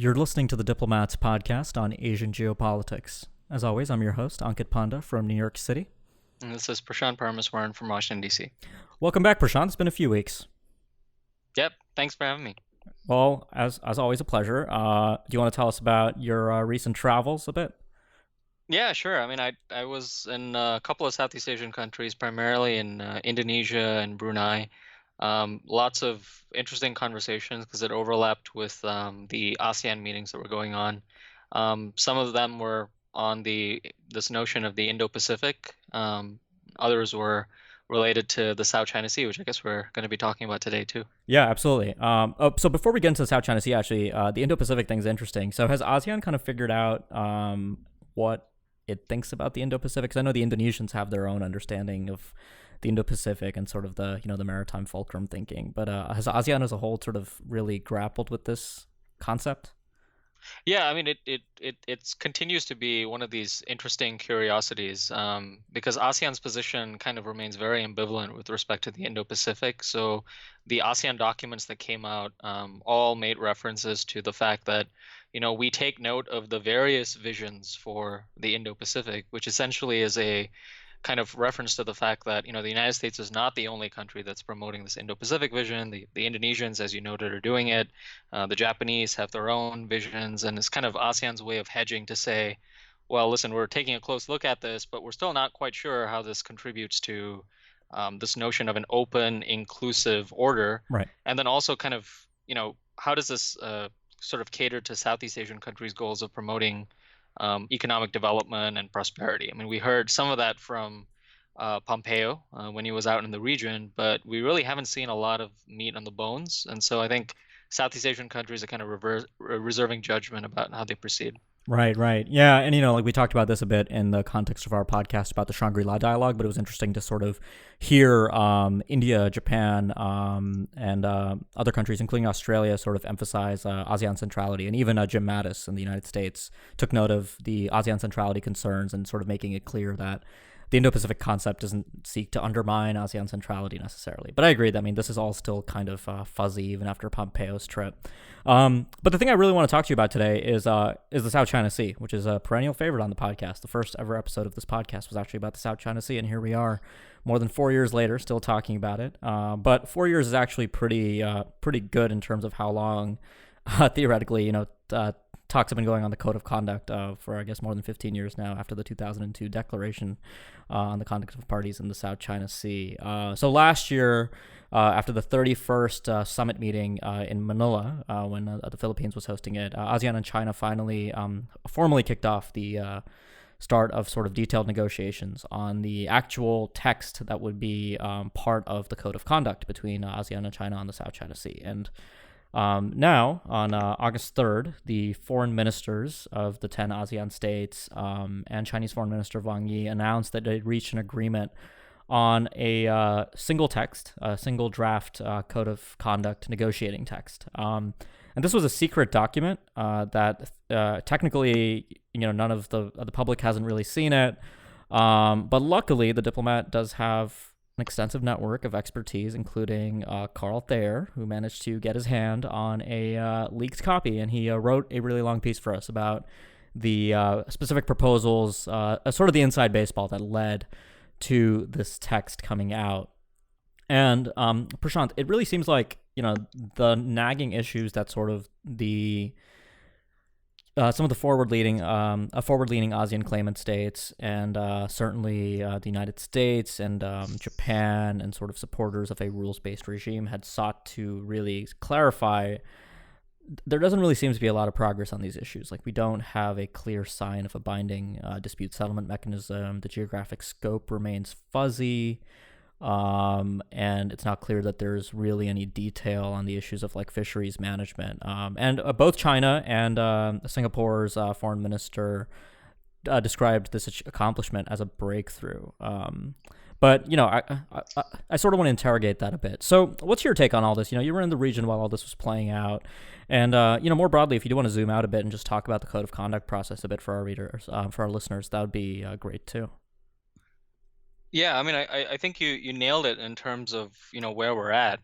You're listening to the Diplomats podcast on Asian geopolitics. As always, I'm your host, Ankit Panda from New York City. And this is Prashant Paramaswaran from Washington, D.C. Welcome back, Prashant. It's been a few weeks. Yep, thanks for having me. Well, as always, a pleasure. Do you want to tell us about your recent travels a bit? Yeah, sure. I was in a couple of Southeast Asian countries, primarily in Indonesia and Brunei. Lots of interesting conversations because it overlapped with the ASEAN meetings that were going on. Some of them were on this notion of the Indo-Pacific. Others were related to the South China Sea, which I guess we're going to be talking about today too. Yeah, absolutely. So before we get into the South China Sea, actually, the Indo-Pacific thing is interesting. So has ASEAN kind of figured out what it thinks about the Indo-Pacific? Because I know the Indonesians have their own understanding of the Indo-Pacific and sort of the maritime fulcrum thinking. But has ASEAN as a whole sort of really grappled with this concept? Yeah, it continues to be one of these interesting curiosities because ASEAN's position kind of remains very ambivalent with respect to the Indo-Pacific. So the ASEAN documents that came out all made references to the fact that, we take note of the various visions for the Indo-Pacific, which essentially is a kind of reference to the fact that the United States is not the only country that's promoting this Indo-Pacific vision. The Indonesians, as you noted, are doing it. The Japanese have their own visions, and it's kind of ASEAN's way of hedging to say, well, listen, we're taking a close look at this, but we're still not quite sure how this contributes to this notion of an open, inclusive order. Right. And then also kind of, how does this sort of cater to Southeast Asian countries' goals of promoting economic development and prosperity. We heard some of that from Pompeo when he was out in the region, but we really haven't seen a lot of meat on the bones. And so I think Southeast Asian countries are kind of reserving judgment about how they proceed. Right. Yeah, and like we talked about this a bit in the context of our podcast about the Shangri-La dialogue, but it was interesting to sort of hear India, Japan, and other countries, including Australia, sort of emphasize ASEAN centrality. And even Jim Mattis in the United States took note of the ASEAN centrality concerns and sort of making it clear that the Indo-Pacific concept doesn't seek to undermine ASEAN centrality necessarily. But I agree that, this is all still kind of fuzzy even after Pompeo's trip. But the thing I really want to talk to you about today is the South China Sea, which is a perennial favorite on the podcast. The first ever episode of this podcast was actually about the South China Sea, and here we are more than 4 years later still talking about it. But 4 years is actually pretty good in terms of how long, theoretically, talks have been going on the code of conduct for, I guess, more than 15 years now after the 2002 declaration on the conduct of parties in the South China Sea. So last year, after the 31st summit meeting in Manila, when the Philippines was hosting it, ASEAN and China finally formally kicked off the start of sort of detailed negotiations on the actual text that would be part of the code of conduct between ASEAN and China on the South China Sea. And now, on August 3rd, the foreign ministers of the 10 ASEAN states and Chinese Foreign Minister Wang Yi announced that they'd reached an agreement on a single text, a single draft code of conduct negotiating text. And this was a secret document that technically, none of the public hasn't really seen it. But luckily, the diplomat does have an extensive network of expertise, including Carl Thayer, who managed to get his hand on a leaked copy, and he wrote a really long piece for us about the specific proposals, sort of the inside baseball that led to this text coming out. And Prashant, it really seems like the nagging issues that sort of the some of the forward-leaning ASEAN claimant states, and certainly the United States and Japan, and sort of supporters of a rules-based regime had sought to really clarify. There doesn't really seem to be a lot of progress on these issues. Like, we don't have a clear sign of a binding dispute settlement mechanism. The geographic scope remains fuzzy. And it's not clear that there's really any detail on the issues of like fisheries management. And both China and Singapore's foreign minister described this accomplishment as a breakthrough. But I sort of want to interrogate that a bit. So what's your take on all this? You were in the region while all this was playing out. And, more broadly, if you do want to zoom out a bit and just talk about the code of conduct process a bit for our readers, for our listeners, that would be great too. Yeah, I think you nailed it in terms of where we're at,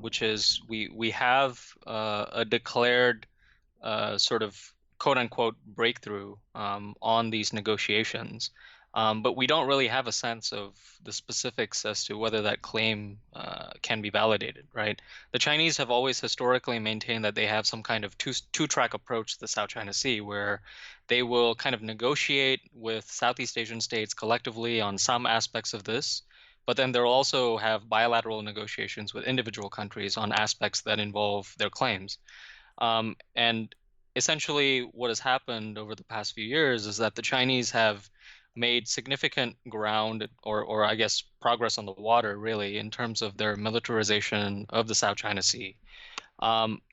which is we have a declared sort of quote unquote breakthrough on these negotiations. But we don't really have a sense of the specifics as to whether that claim can be validated, right? The Chinese have always historically maintained that they have some kind of two-track approach to the South China Sea, where they will kind of negotiate with Southeast Asian states collectively on some aspects of this, but then they'll also have bilateral negotiations with individual countries on aspects that involve their claims. And essentially, what has happened over the past few years is that the Chinese have made significant ground, or I guess progress on the water, really, in terms of their militarization of the South China Sea.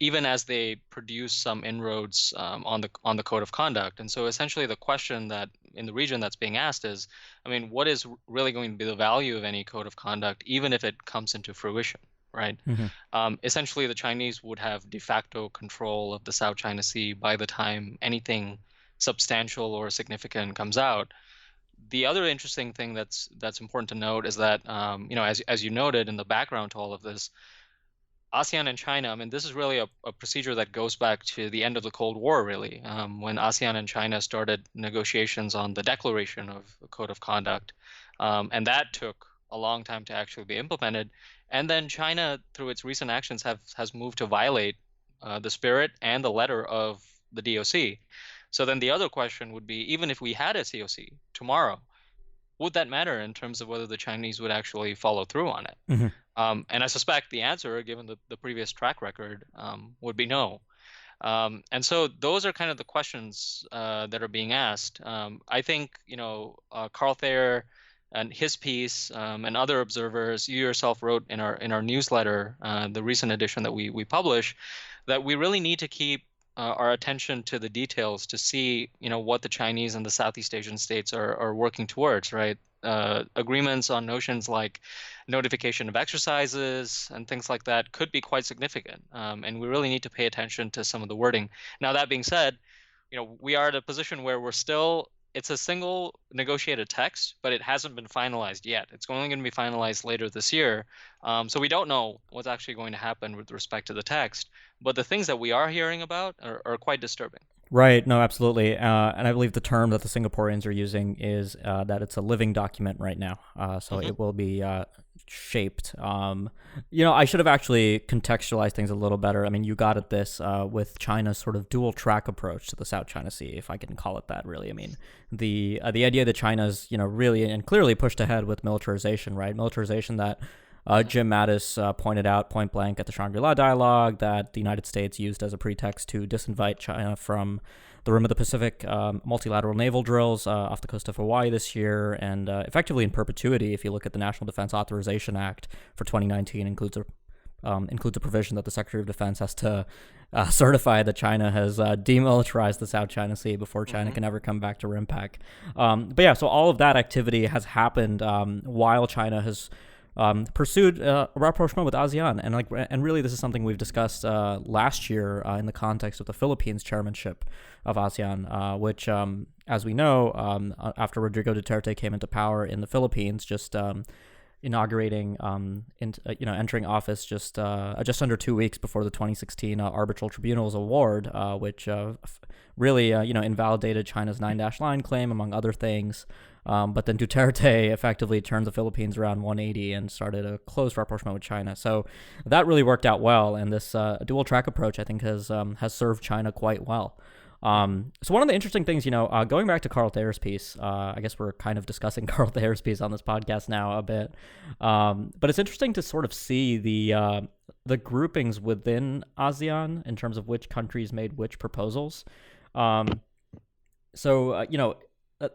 Even as they produce some inroads on the code of conduct. And so essentially the question that in the region that's being asked is, I mean, what is really going to be the value of any code of conduct, even if it comes into fruition, right? Essentially, the Chinese would have de facto control of the South China Sea by the time anything substantial or significant comes out. The other interesting thing that's important to note is that, as you noted in the background to all of this, ASEAN and China, I mean, this is really a procedure that goes back to the end of the Cold War, really, when ASEAN and China started negotiations on the declaration of the Code of Conduct. And that took a long time to actually be implemented. And then China, through its recent actions, has moved to violate the spirit and the letter of the DOC. So then the other question would be, even if we had a COC tomorrow, would that matter in terms of whether the Chinese would actually follow through on it? And I suspect the answer, given the previous track record, would be no. And so those are kind of the questions that are being asked. I think, Carl Thayer and his piece and other observers, you yourself wrote in our newsletter, the recent edition that we publish, that we really need to keep our attention to the details to see, what the Chinese and the Southeast Asian states are working towards, right? Agreements on notions like notification of exercises and things like that could be quite significant. And we really need to pay attention to some of the wording. Now, that being said, we are at a position where it's a single negotiated text, but it hasn't been finalized yet. It's only going to be finalized later this year. So we don't know what's actually going to happen with respect to the text. But the things that we are hearing about are quite disturbing. Right. No, absolutely. And I believe the term that the Singaporeans are using is that it's a living document right now. So it will be shaped. I should have actually contextualized things a little better. I mean, you got at this with China's sort of dual track approach to the South China Sea, if I can call it that, really. I mean, the idea that China's, really and clearly pushed ahead with militarization, right? Militarization that Jim Mattis pointed out point blank at the Shangri-La dialogue that the United States used as a pretext to disinvite China from the Rim of the Pacific multilateral naval drills off the coast of Hawaii this year, and effectively in perpetuity, if you look at the National Defense Authorization Act for 2019, includes a provision that the Secretary of Defense has to certify that China has demilitarized the South China Sea before China can ever come back to RIMPAC. But yeah, so all of that activity has happened while China has pursued a rapprochement with ASEAN, and really this is something we've discussed last year in the context of the Philippines chairmanship of ASEAN, which, as we know, after Rodrigo Duterte came into power in the Philippines, just inaugurating, entering office just under 2 weeks before the 2016 Arbitral Tribunal's award, which really invalidated China's 9-line claim, among other things. But then Duterte effectively turned the Philippines around 180 and started a close rapprochement with China. So that really worked out well, and this dual track approach, I think, has served China quite well. So one of the interesting things, going back to Carl Thayer's piece, I guess we're kind of discussing Carl Thayer's piece on this podcast now a bit, but it's interesting to sort of see the groupings within ASEAN in terms of which countries made which proposals.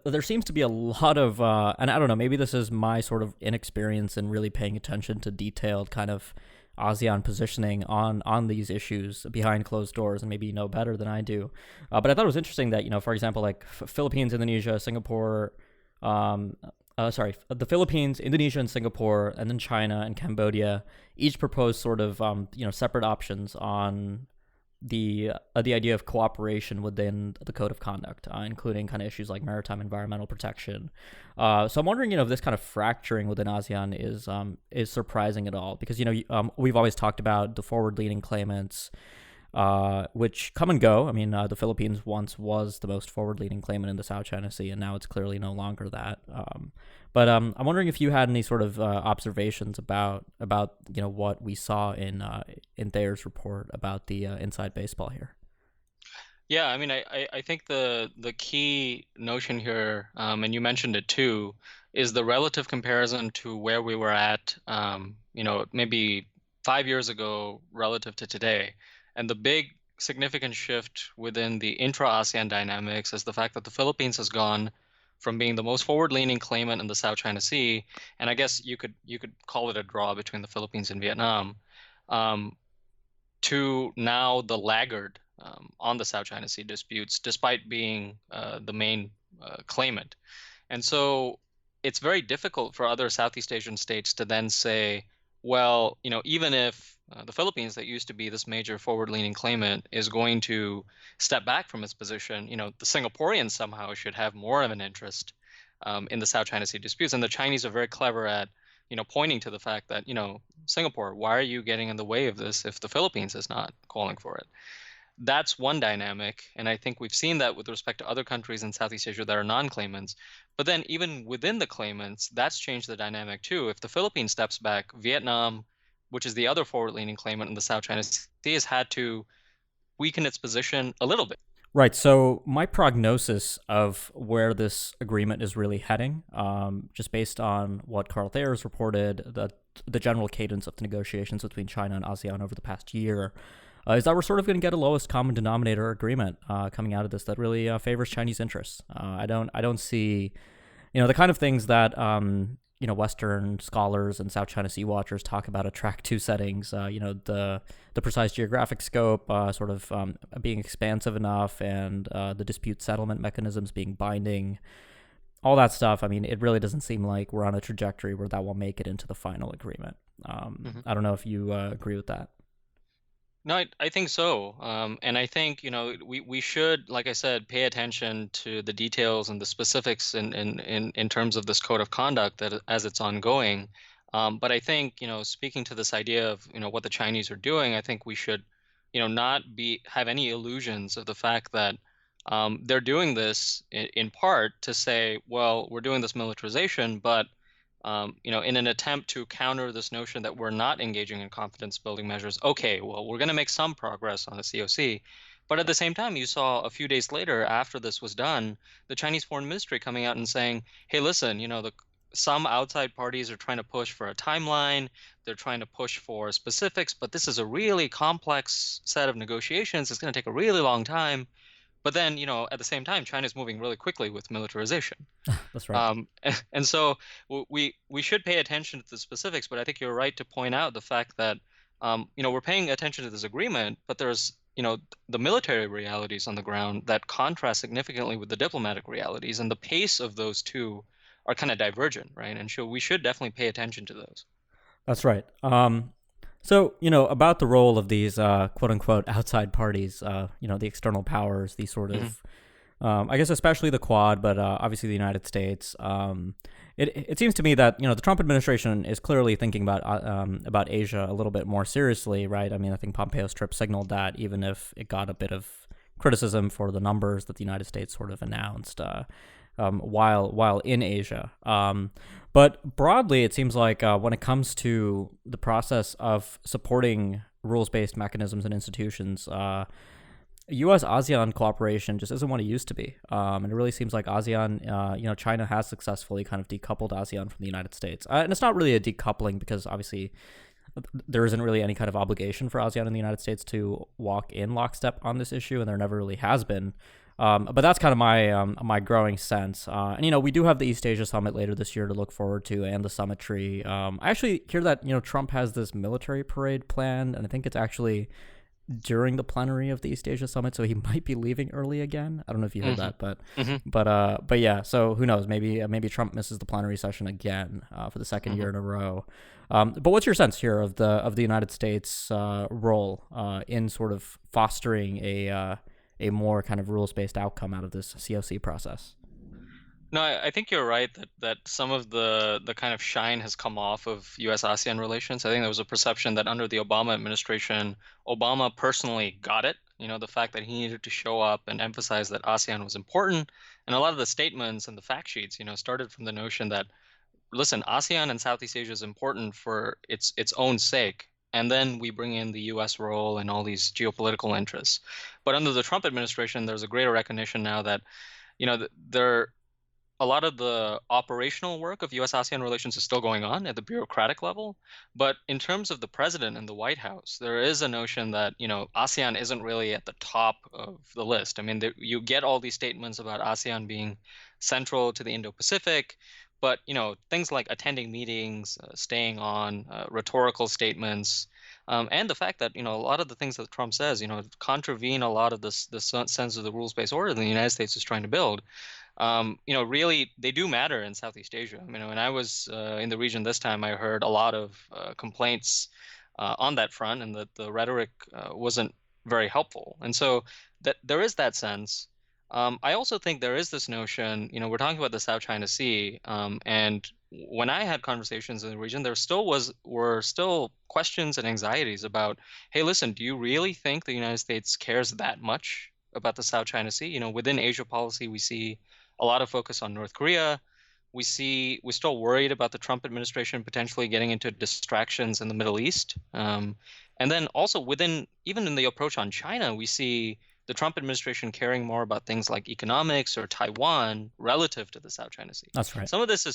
There seems to be a lot of, and I don't know, maybe this is my sort of inexperience in really paying attention to detailed kind of ASEAN positioning on these issues behind closed doors, and maybe you know better than I do. But I thought it was interesting that, for example, like Philippines, Indonesia, Singapore, the Philippines, Indonesia, and Singapore, and then China and Cambodia each proposed sort of, separate options on the idea of cooperation within the code of conduct, including kind of issues like maritime environmental protection. So I'm wondering, if this kind of fracturing within ASEAN is surprising at all, because we've always talked about the forward-leaning claimants which come and go. I mean, the Philippines once was the most forward-leaning claimant in the South China Sea, and now it's clearly no longer that. But I'm wondering if you had any sort of observations about what we saw in Thayer's report about the inside baseball here. Yeah, I mean, I think the key notion here, and you mentioned it too, is the relative comparison to where we were at, maybe 5 years ago relative to today. And the big significant shift within the intra-ASEAN dynamics is the fact that the Philippines has gone from being the most forward-leaning claimant in the South China Sea, and I guess you could call it a draw between the Philippines and Vietnam, um, to now the laggard on the South China Sea disputes, despite being the main claimant. And so it's very difficult for other Southeast Asian states to then say, well, even if the Philippines, that used to be this major forward-leaning claimant, is going to step back from its position, the Singaporeans somehow should have more of an interest in the South China Sea disputes. And the Chinese are very clever at, pointing to the fact that, Singapore, why are you getting in the way of this if the Philippines is not calling for it? That's one dynamic, and I think we've seen that with respect to other countries in Southeast Asia that are non-claimants. But then even within the claimants, that's changed the dynamic too. If the Philippines steps back, Vietnam, which is the other forward-leaning claimant in the South China Sea, has had to weaken its position a little bit. Right. So my prognosis of where this agreement is really heading, just based on what Carl Thayer has reported, the general cadence of the negotiations between China and ASEAN over the past year, is that we're sort of going to get a lowest common denominator agreement coming out of this that really favors Chinese interests. I don't see, the kind of things that Western scholars and South China Sea watchers talk about at Track 2 settings. The precise geographic scope, sort of being expansive enough, and the dispute settlement mechanisms being binding. All that stuff. I mean, it really doesn't seem like we're on a trajectory where that will make it into the final agreement. I don't know if you agree with that. No, I think so. And I think, we should, like I said, pay attention to the details and the specifics in terms of this code of conduct that as it's ongoing. But I think, speaking to this idea of, what the Chinese are doing, I think we should, not have any illusions of the fact that they're doing this in part to say, well, we're doing this militarization, but in an attempt to counter this notion that we're not engaging in confidence building measures. Okay, well, we're going to make some progress on the COC. But at the same time, you saw a few days later, after this was done, the Chinese Foreign Ministry coming out and saying, hey, listen, some outside parties are trying to push for a timeline. They're trying to push for specifics, but this is a really complex set of negotiations. It's going to take a really long time. But then, at the same time, China's moving really quickly with militarization. That's right. And so we should pay attention to the specifics, but I think you're right to point out the fact that, we're paying attention to this agreement, but there's, the military realities on the ground that contrast significantly with the diplomatic realities, and the pace of those two are kind of divergent, right? And so we should definitely pay attention to those. That's right. So, about the role of these quote unquote outside parties, the external powers, these sort of, I guess, especially the Quad, but obviously the United States. It seems to me that, the Trump administration is clearly thinking about Asia a little bit more seriously, right? I mean, I think Pompeo's trip signaled that, even if it got a bit of criticism for the numbers that the United States sort of announced while in Asia. But broadly, it seems like when it comes to the process of supporting rules-based mechanisms and institutions, U.S.-ASEAN cooperation just isn't what it used to be. And it really seems like ASEAN, China has successfully kind of decoupled ASEAN from the United States. And it's not really a decoupling because obviously there isn't really any kind of obligation for ASEAN and the United States to walk in lockstep on this issue, and there never really has been. But that's kind of my growing sense. And we do have the East Asia Summit later this year to look forward to, and the Summitry. I actually hear that Trump has this military parade planned, and I think it's actually during the plenary of the East Asia Summit, so he might be leaving early again. I don't know if you heard that, but yeah. So who knows? Maybe Trump misses the plenary session again for the second year in a row. But what's your sense here of the United States role in sort of fostering a more kind of rules-based outcome out of this COC process? No, I think you're right that some of the kind of shine has come off of U.S. ASEAN relations. I think there was a perception that under the Obama administration, Obama personally got it. The fact that he needed to show up and emphasize that ASEAN was important, and a lot of the statements and the fact sheets, started from the notion that, listen, ASEAN and Southeast Asia is important for its own sake. And then we bring in the US role and all these geopolitical interests. But under the Trump administration, there's a greater recognition now that, there a lot of the operational work of US ASEAN relations is still going on at the bureaucratic level. But in terms of the president and the White House, there is a notion that, ASEAN isn't really at the top of the list. I mean, you get all these statements about ASEAN being central to the Indo-Pacific, but, things like attending meetings, staying on, rhetorical statements, and the fact that, a lot of the things that Trump says, contravene a lot of this sense of the rules-based order that the United States is trying to build. Really, they do matter in Southeast Asia. I mean, when I was in the region this time, I heard a lot of complaints on that front, and that the rhetoric wasn't very helpful. And so that there is that sense. I also think there is this notion, we're talking about the South China Sea, and when I had conversations in the region, were still questions and anxieties about, hey, listen, do you really think the United States cares that much about the South China Sea? Within Asia policy, we see a lot of focus on North Korea. We're still worried about the Trump administration potentially getting into distractions in the Middle East. And then also even in the approach on China, we see the Trump administration caring more about things like economics or Taiwan relative to the South China Sea. That's right. Some of this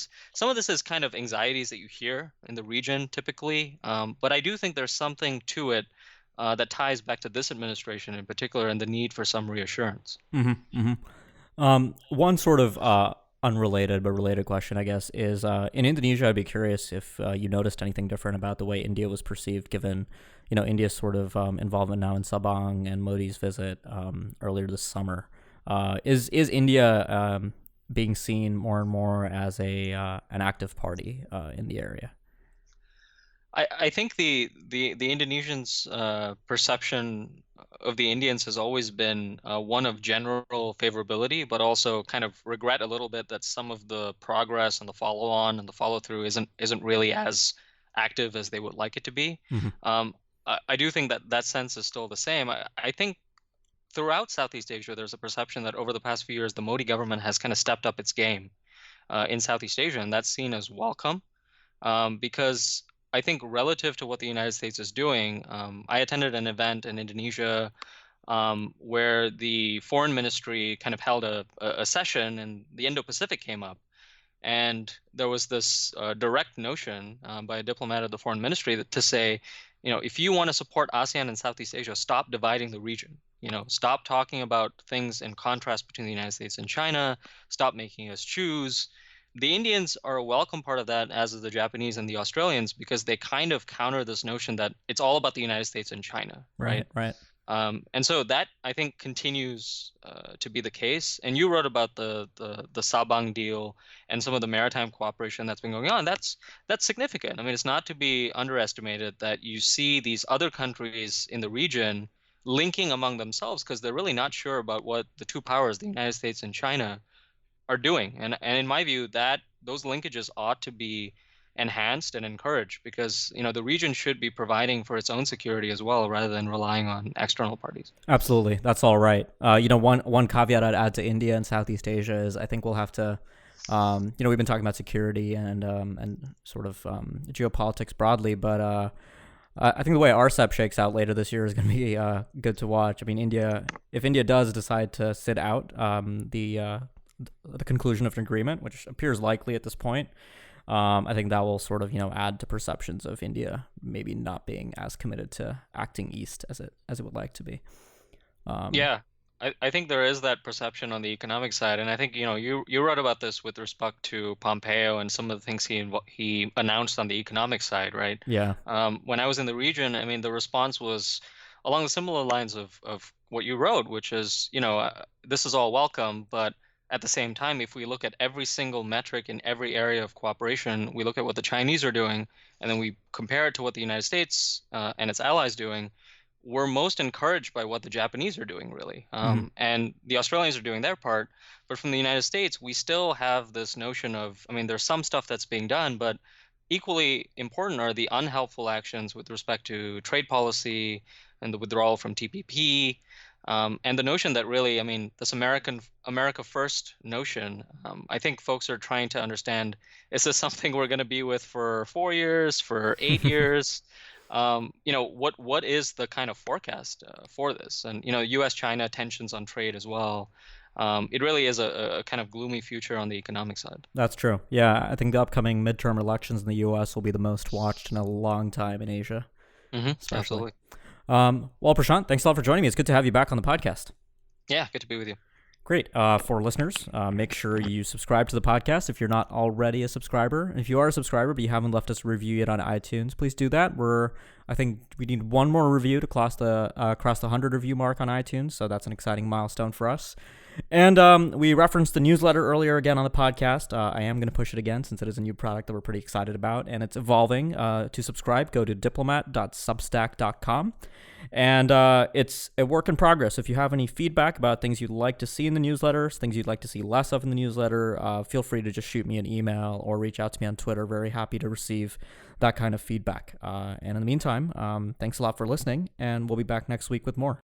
is kind of anxieties that you hear in the region typically, but I do think there's something to it that ties back to this administration in particular and the need for some reassurance. One sort of unrelated but related question, I guess, is in Indonesia. I'd be curious if you noticed anything different about the way India was perceived, given India's sort of involvement now in Sabang and Modi's visit earlier this summer. Is India being seen more and more as an active party in the area? I think the Indonesians' perception of the Indians has always been one of general favorability, but also kind of regret a little bit that some of the progress and the follow-on and the follow-through isn't really as active as they would like it to be. Mm-hmm. I do think that sense is still the same. I think throughout Southeast Asia, there's a perception that over the past few years, the Modi government has kind of stepped up its game in Southeast Asia, and that's seen as welcome because I think relative to what the United States is doing, I attended an event in Indonesia where the foreign ministry kind of held a session and the Indo-Pacific came up. And there was this direct notion by a diplomat of the foreign ministry to say, if you want to support ASEAN and Southeast Asia, stop dividing the region. Stop talking about things in contrast between the United States and China. Stop making us choose. The Indians are a welcome part of that, as is the Japanese and the Australians, because they kind of counter this notion that it's all about the United States and China, right? Right. And so that I think continues to be the case. And you wrote about the Sabang deal and some of the maritime cooperation that's been going on. That's significant. I mean, it's not to be underestimated that you see these other countries in the region linking among themselves because they're really not sure about what the two powers, the United States and China, are doing. And in my view, that those linkages ought to be enhanced and encouraged because the region should be providing for its own security as well rather than relying on external parties. Absolutely, that's all right. One caveat I'd add to India and Southeast Asia is I think we'll have to. We've been talking about security and sort of geopolitics broadly, but I think the way RCEP shakes out later this year is going to be good to watch. I mean, if India does decide to sit out the conclusion of an agreement, which appears likely at this point, I think that will sort of add to perceptions of India maybe not being as committed to acting east as it would like to be. Yeah, I think there is that perception on the economic side, and I think you wrote about this with respect to Pompeo and some of the things he announced on the economic side, right? Yeah. When I was in the region, I mean, the response was along the similar lines of what you wrote, which is this is all welcome, but at the same time, if we look at every single metric in every area of cooperation, we look at what the Chinese are doing, and then we compare it to what the United States and its allies doing, we're most encouraged by what the Japanese are doing, really. And the Australians are doing their part. But from the United States, we still have this notion of, I mean, there's some stuff that's being done, but equally important are the unhelpful actions with respect to trade policy and the withdrawal from TPP. And the notion that really, I mean, this America first notion, I think folks are trying to understand, is this something we're going to be with for 4 years, for 8 years? What is the kind of forecast for this? And, U.S.-China tensions on trade as well. It really is a kind of gloomy future on the economic side. That's true. Yeah, I think the upcoming midterm elections in the U.S. will be the most watched in a long time in Asia, especially. Absolutely. Well, Prashant, thanks a lot for joining me. It's good to have you back on the podcast. Yeah, good to be with you. Great. For listeners, make sure you subscribe to the podcast if you're not already a subscriber. If you are a subscriber but you haven't left us a review yet on iTunes, please do that. I think we need one more review to cross the 100 review mark on iTunes, so that's an exciting milestone for us. And we referenced the newsletter earlier again on the podcast. I am going to push it again since it is a new product that we're pretty excited about, and it's evolving. To subscribe, go to diplomat.substack.com. And it's a work in progress. If you have any feedback about things you'd like to see in the newsletters, things you'd like to see less of in the newsletter, feel free to just shoot me an email or reach out to me on Twitter. Very happy to receive that kind of feedback. And in the meantime, thanks a lot for listening, and we'll be back next week with more.